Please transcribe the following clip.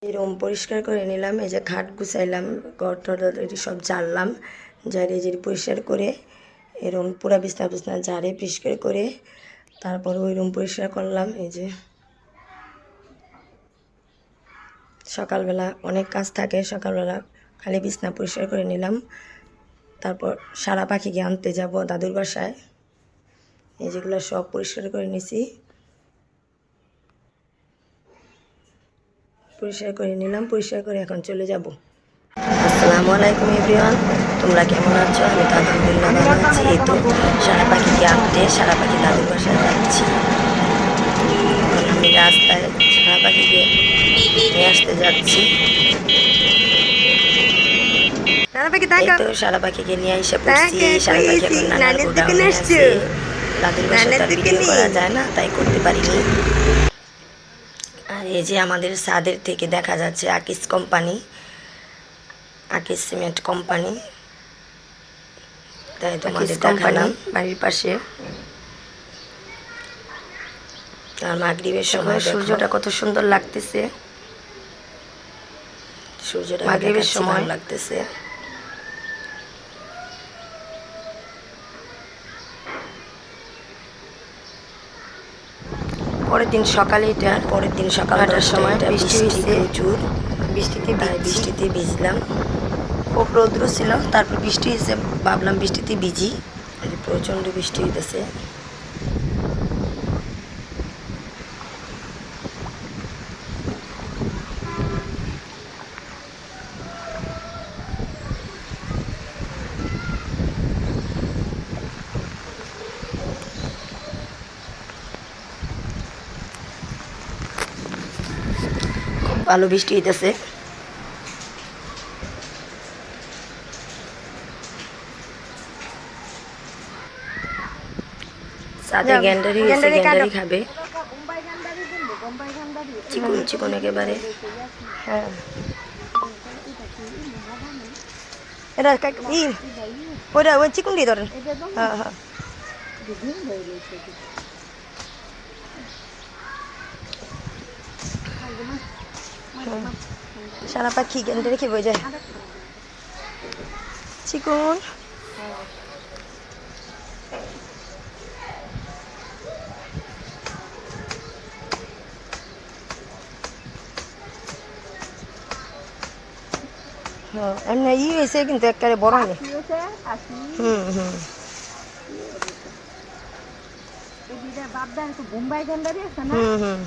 এই রুম পরিষ্কার করে নিলাম। এই যে খাট গুছাইলাম, ঘর টর এটি সব ঝাড়লাম, ঝাড়িয়ে ঝাড়ি পরিষ্কার করে এই রুম পুরা বিছনা বিছনা ঝাড়ে পরিষ্কার করে তারপর ওই রুম পরিষ্কার করলাম। এই যে সকালবেলা অনেক কাজ থাকে, সকালবেলা খালি বিছনা পরিষ্কার করে নিলাম। তারপর সারা পাখিকে আনতে যাব দাদুর বাসায়। এই যেগুলো সব পরিষ্কার করে নিছি, পরিষ্কার করে নিলাম। পরিষ্কার করে এখন চলে যাব। আসসালামু আলাইকুম এভরিওয়ান, তোমরা কেমন আছো? আমি তো আলহামদুলিল্লাহ ভালো আছি। এই তো সারা পাখিকে আনতে সারা পাখি দাদুর বাসায় যাচ্ছি। আমি রাস্তায় সারা পাখিকে নিয়ে আসতে যাচ্ছি। এই তো সারা পাখিকে নিয়ে এসে পড়ছি। সারা পাখি এখন নানার গোডাউনে আছে। দাদুর বাসায় তো ভিডিও করা যায় না, তাই করতে পারিনি। আর এই যে আমাদের ছাদের থেকে দেখা যাচ্ছে আকিস কোম্পানি, আকিস সিমেন্ট কোম্পানি, তাই তোমাদের দেখালাম বাড়ির পাশে। আর মাগরিবের সময় সূর্যটা কত সুন্দর লাগতেছে, সূর্যটা মাগরিবের সময় লাগতেছে। পরের দিন সকালে পরের দিন সকাল 8টার সময় বৃষ্টি হয়েছে প্রচুর। বৃষ্টিতে ভিজলাম, খুব রৌদ্র ছিল, তারপর বৃষ্টি হয়েছে, ভাবলাম বৃষ্টিতে ভিজি। প্রচণ্ড বৃষ্টি হইতেছে। ভালো বৃষ্টি হইতেছে। সাথে গ্যান্ডারি খাবে, চিকন চিকন একেবারে। হ্যাঁ, এটা ওইটা ওই চিকন দিয়ে ধরেন। হ্যাঁ হ্যাঁ, সারা পাখি গ্যান্ডারি খেয়ে বই যায় চিকন। এমনি ই হয়েছে কিন্তু একেবারে বড় হয়নি। হুম হুম, হুম হুম,